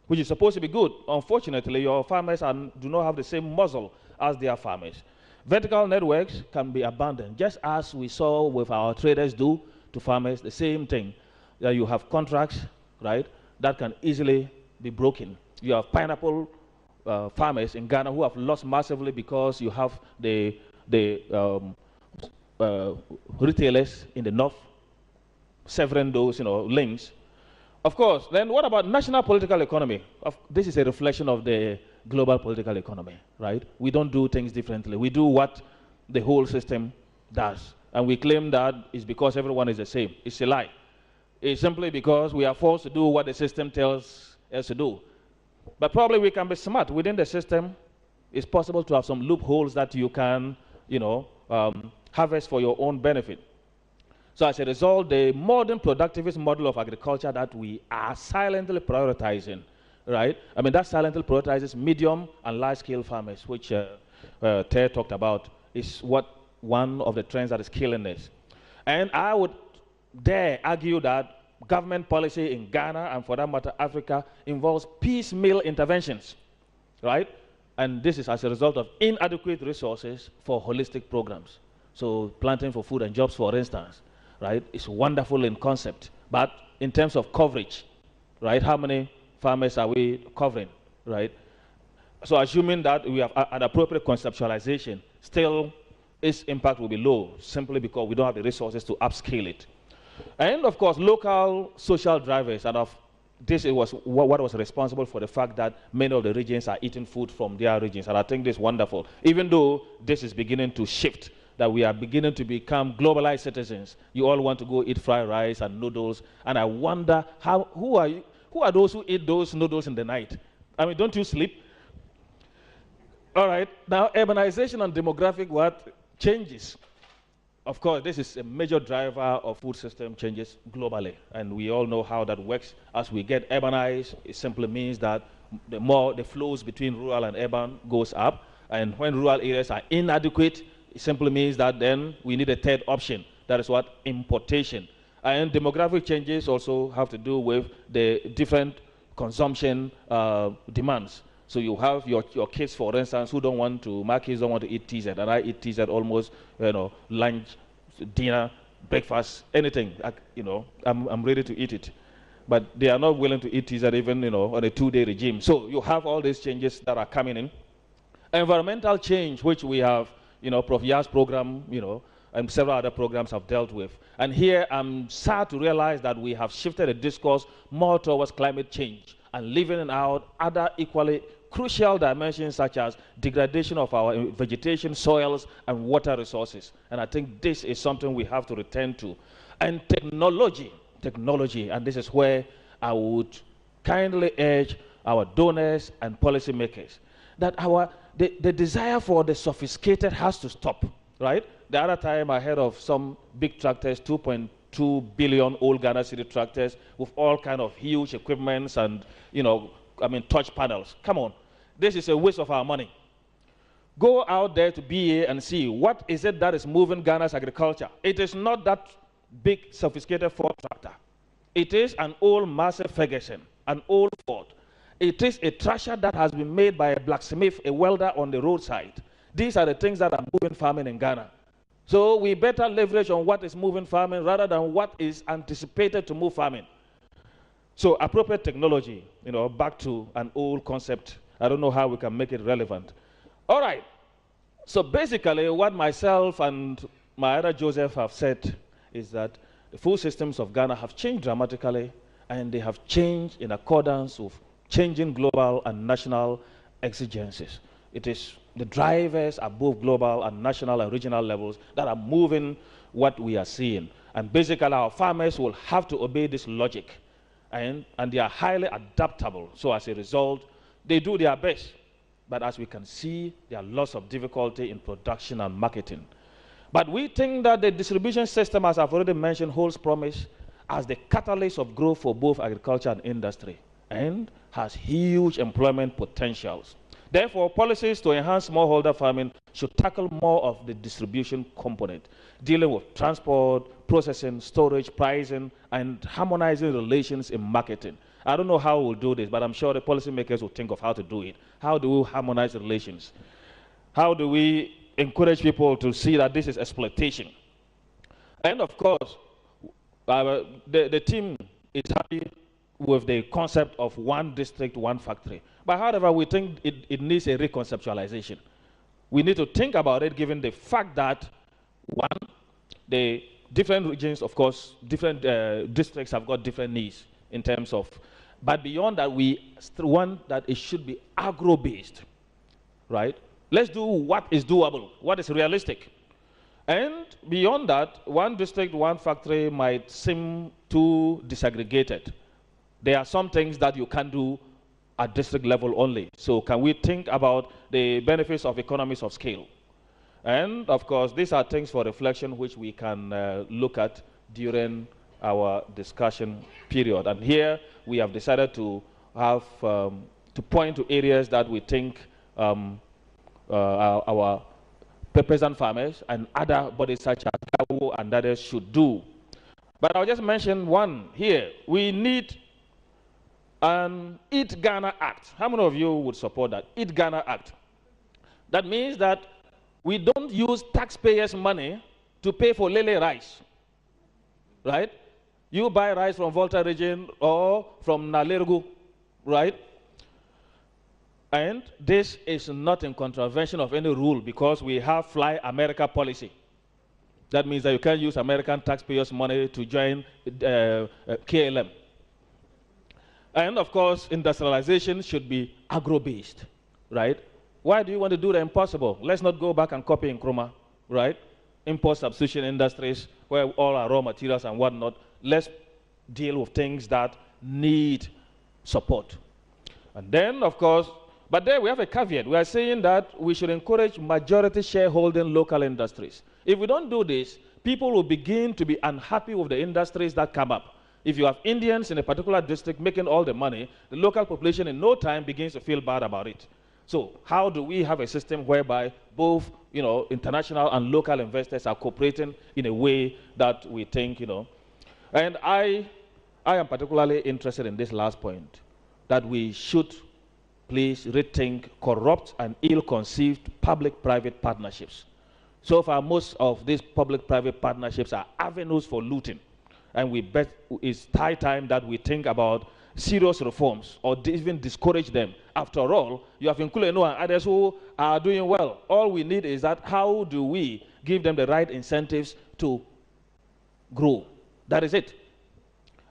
which is supposed to be good. Unfortunately, your farmers do not have the same muscle as their farmers. Vertical networks can be abandoned, just as we saw with our traders do to farmers, the same thing. You have contracts, right, that can easily be broken. You have pineapple farmers in Ghana who have lost massively because you have the retailers in the north severing those links. Of course, then what about national political economy? This is a reflection of the global political economy, right? We don't do things differently. We do what the whole system does. And we claim that it's because everyone is the same. It's a lie. It's simply because we are forced to do what the system tells us to do. But probably we can be smart within the system. It's possible to have some loopholes that you can, harvest for your own benefit. So as a result, the modern productivist model of agriculture that we are silently prioritizing, right? I mean, that silently prioritizes medium and large-scale farmers, which Ter talked about, is one of the trends that is killing this. And I would dare argue that government policy in Ghana, and for that matter, Africa, involves piecemeal interventions, right? And this is as a result of inadequate resources for holistic programs. So planting for food and jobs, for instance, right, is wonderful in concept, but in terms of coverage, right, how many farmers are we covering, right? So assuming that we have an appropriate conceptualization, still its impact will be low, simply because we don't have the resources to upscale it. And of course, local social drivers, and this was what was responsible for the fact that many of the regions are eating food from their regions, and I think this is wonderful, even though this is beginning to shift, that we are beginning to become globalized citizens. You all want to go eat fried rice and noodles, and I wonder who are those who eat those noodles in the night? I mean, don't you sleep? All right, now urbanization and demographic changes. Of course, this is a major driver of food system changes globally, and we all know how that works. As we get urbanized, it simply means that the flows between rural and urban goes up, and when rural areas are inadequate, it simply means that then we need a third option. That is what? Importation. And demographic changes also have to do with the different consumption demands. So you have your kids, for instance, my kids don't want to eat TZ, and I eat TZ almost, lunch, dinner, breakfast, anything. I'm ready to eat it. But they are not willing to eat TZ even, on a 2-day regime. So you have all these changes that are coming in. Environmental change, which we have, Prof. Ya's program, and several other programs have dealt with. And here I'm sad to realize that we have shifted the discourse more towards climate change and leaving out other equally crucial dimensions such as degradation of our vegetation, soils, and water resources. And I think this is something we have to return to. And technology, and this is where I would kindly urge our donors and policymakers that the desire for the sophisticated has to stop, right? The other time I heard of some big tractors, 2.2 billion old Ghana City tractors with all kind of huge equipments and, touch panels. Come on, this is a waste of our money. Go out there to BA and see what is it that is moving Ghana's agriculture. It is not that big, sophisticated Ford tractor. It is an old Massey Ferguson, an old Ford. It is a thrasher that has been made by a blacksmith, a welder on the roadside. These are the things that are moving farming in Ghana. So we better leverage on what is moving farming rather than what is anticipated to move farming. So appropriate technology, back to an old concept. I don't know how we can make it relevant. All right. So basically what myself and my other Joseph have said is that the food systems of Ghana have changed dramatically, and they have changed in accordance with changing global and national exigencies. It is the drivers at both global and national and regional levels that are moving what we are seeing. And basically our farmers will have to obey this logic, and they are highly adaptable. So as a result, they do their best. But as we can see, there are lots of difficulty in production and marketing. But we think that the distribution system, as I've already mentioned, holds promise as the catalyst of growth for both agriculture and industry, and has huge employment potentials. Therefore, policies to enhance smallholder farming should tackle more of the distribution component, dealing with transport, processing, storage, pricing, and harmonizing relations in marketing. I don't know how we'll do this, but I'm sure the policymakers will think of how to do it. How do we harmonize relations? How do we encourage people to see that this is exploitation? And of course, the team is happy with the concept of one district, one factory. But however, we think it needs a reconceptualization. We need to think about it given the fact that, one, the different regions, of course, different districts have got different needs in terms of, but beyond that, we want that it should be agro-based, right? Let's do what is doable, what is realistic. And beyond that, one district, one factory might seem too disaggregated. There are some things that you can do at district level only. So can we think about the benefits of economies of scale? And of course, these are things for reflection which we can look at during our discussion period. And here we have decided to have to point to areas that we think our peasant farmers and other bodies such as GAWU and others should do. But I'll just mention one here. We need an Eat Ghana Act. How many of you would support that? Eat Ghana Act. That means that we don't use taxpayers' money to pay for Lele rice, right? You buy rice from Volta region or from Nalergu, right? And this is not in contravention of any rule because we have Fly America policy. That means that you can't use American taxpayers' money to join KLM. And of course, industrialization should be agro-based, right? Why do you want to do the impossible? Let's not go back and copy Nkrumah, right? Import substitution industries where all our raw materials and whatnot. Let's deal with things that need support. And then, of course, but there we have a caveat. We are saying that we should encourage majority shareholding local industries. If we don't do this, people will begin to be unhappy with the industries that come up. If you have Indians in a particular district making all the money, the local population in no time begins to feel bad about it. So how do we have a system whereby both, international and local investors are cooperating in a way that we think, And I am particularly interested in this last point, that we should please rethink corrupt and ill-conceived public-private partnerships. So far, most of these public-private partnerships are avenues for looting. And we bet it's high time that we think about serious reforms or even discourage them. After all, you have included and others who are doing well. All we need is that how do we give them the right incentives to grow? That is it.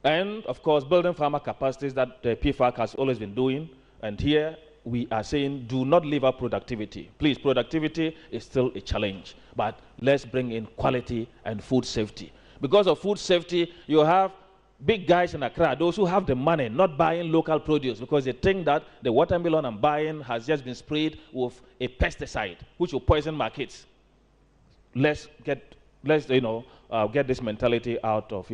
And of course, building farmer capacities that the PFAC has always been doing. And here we are saying do not leave out productivity. Please, productivity is still a challenge. But let's bring in quality and food safety. Because of food safety, you have big guys in Accra, those who have the money, not buying local produce because they think that the watermelon I'm buying has just been sprayed with a pesticide, which will poison my kids. Let's get this mentality out of,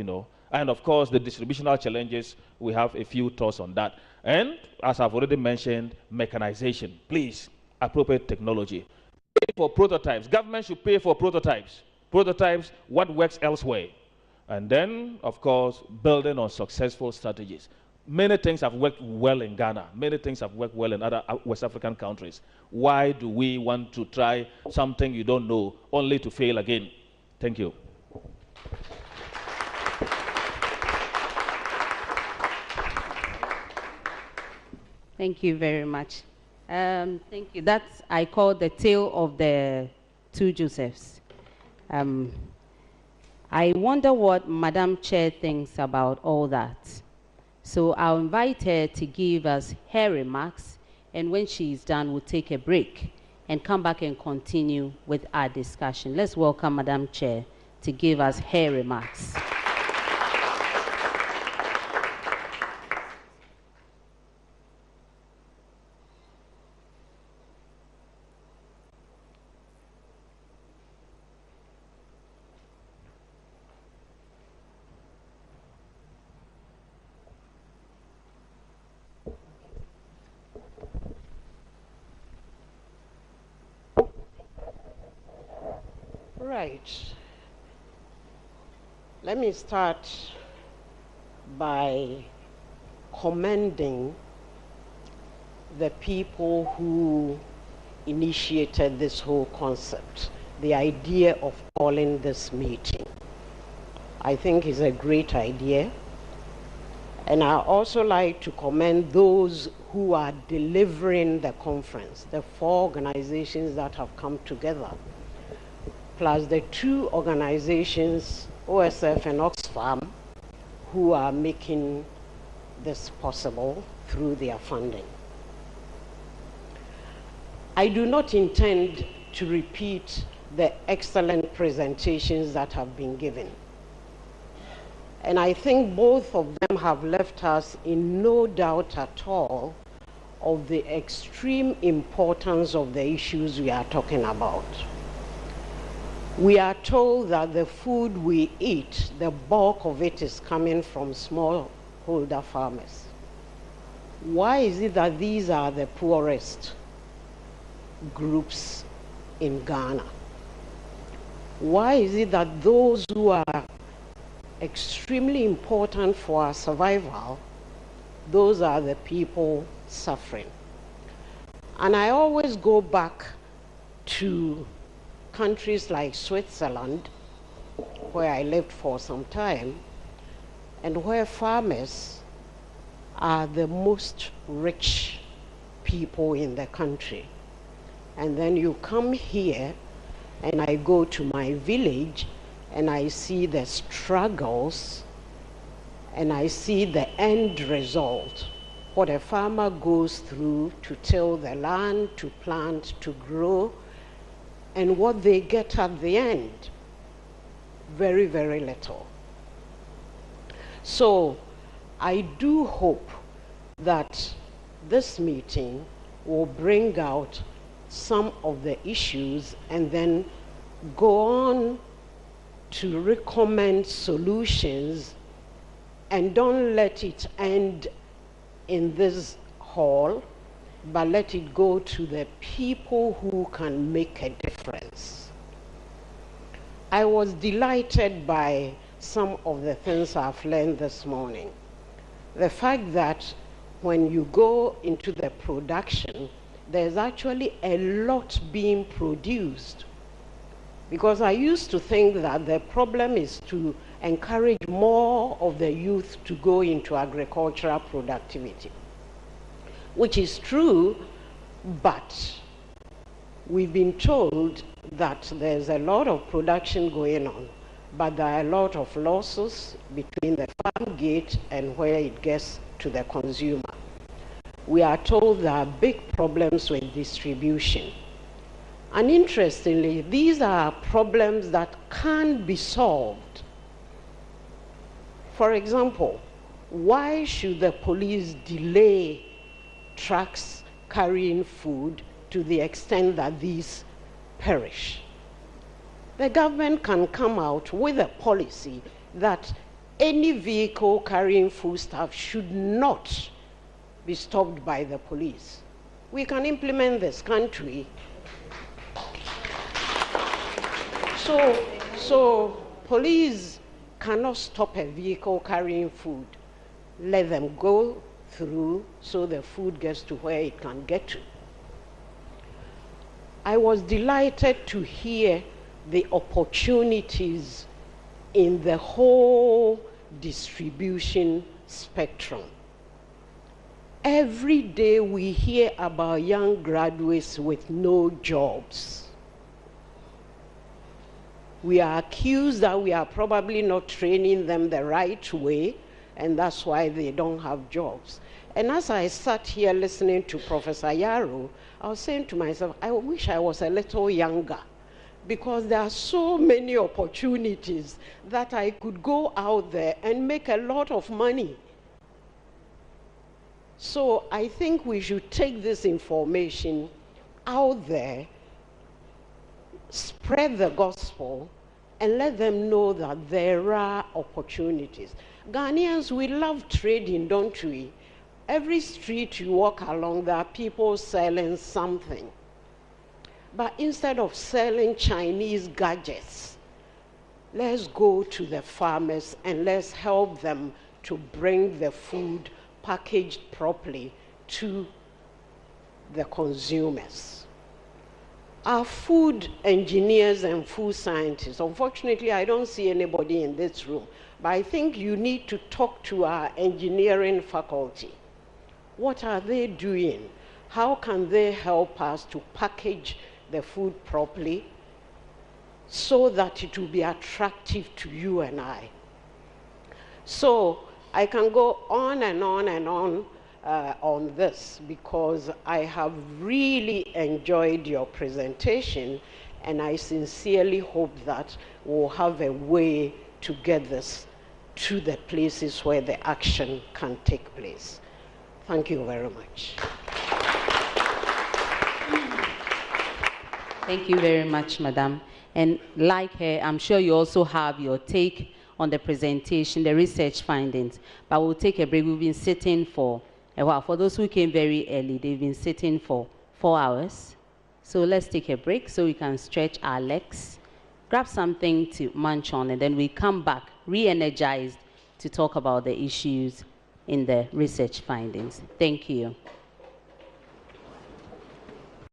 And of course, the distributional challenges, we have a few thoughts on that. And as I've already mentioned, mechanization. Please, appropriate technology. Pay for prototypes. Government should pay for prototypes. Prototypes, what works elsewhere. And then, of course, building on successful strategies. Many things have worked well in Ghana. Many things have worked well in other West African countries. Why do we want to try something you don't know only to fail again? Thank you. Thank you very much. Thank you. That's, I call the tale of the two Josephs. I wonder what Madam Chair thinks about all that. So I'll invite her to give us her remarks, and when she's done, we'll take a break and come back and continue with our discussion. Let's welcome Madam Chair to give us her remarks. Right. Let me start by commending the people who initiated this whole concept, the idea of calling this meeting. I think it's a great idea. And I also like to commend those who are delivering the conference, the 4 organizations that have come together, plus the 2 organizations, OSF and Oxfam, who are making this possible through their funding. I do not intend to repeat the excellent presentations that have been given. And I think both of them have left us in no doubt at all of the extreme importance of the issues we are talking about. We are told that the food we eat, the bulk of it is coming from smallholder farmers. Why is it that these are the poorest groups in Ghana? Why is it that those who are extremely important for our survival, those are the people suffering? And I always go back to countries like Switzerland, where I lived for some time, and where farmers are the most rich people in the country. And then you come here, and I go to my village, and I see the struggles, and I see the end result, what a farmer goes through to till the land, to plant, to grow, and what they get at the end. Very, very little. So I do hope that this meeting will bring out some of the issues and then go on to recommend solutions, and don't let it end in this hall, but let it go to the people who can make a difference. I was delighted by some of the things I've learned this morning. The fact that when you go into the production, there's actually a lot being produced. Because I used to think that the problem is to encourage more of the youth to go into agricultural productivity, which is true, but we've been told that there's a lot of production going on, but there are a lot of losses between the farm gate and where it gets to the consumer. We are told there are big problems with distribution. And interestingly, these are problems that can be solved. For example, why should the police delay trucks carrying food to the extent that these perish? The government can come out with a policy that any vehicle carrying foodstuff should not be stopped by the police. We can implement this country. So police cannot stop a vehicle carrying food. Let them go through so the food gets to where it can get to. I was delighted to hear the opportunities in the whole distribution spectrum. Every day we hear about young graduates with no jobs. We are accused that we are probably not training them the right way, and that's why they don't have jobs. And as I sat here listening to Professor Yaro, I was saying to myself, I wish I was a little younger, because there are so many opportunities that I could go out there and make a lot of money. So I think we should take this information out there, spread the gospel, and let them know that there are opportunities. Ghanaians, we love trading, don't we? Every street you walk along, there are people selling something. But instead of selling Chinese gadgets, let's go to the farmers and let's help them to bring the food packaged properly to the consumers. are food engineers and food scientists. Unfortunately, I don't see anybody in this room, but I think you need to talk to our engineering faculty. What are they doing? How can they help us to package the food properly so that it will be attractive to you and I? So I can go on and on and on this, because I have really enjoyed your presentation, and I sincerely hope that we'll have a way to get this to the places where the action can take place. Thank you very much. Thank you very much, Madam. And like her, I'm sure you also have your take on the presentation, the research findings. But we'll take a break. We've been sitting for a while. For those who came very early, they've been sitting for 4 hours. So let's take a break so we can stretch our legs, grab something to munch on, and then we come back re-energized to talk about the issues in the research findings. Thank you.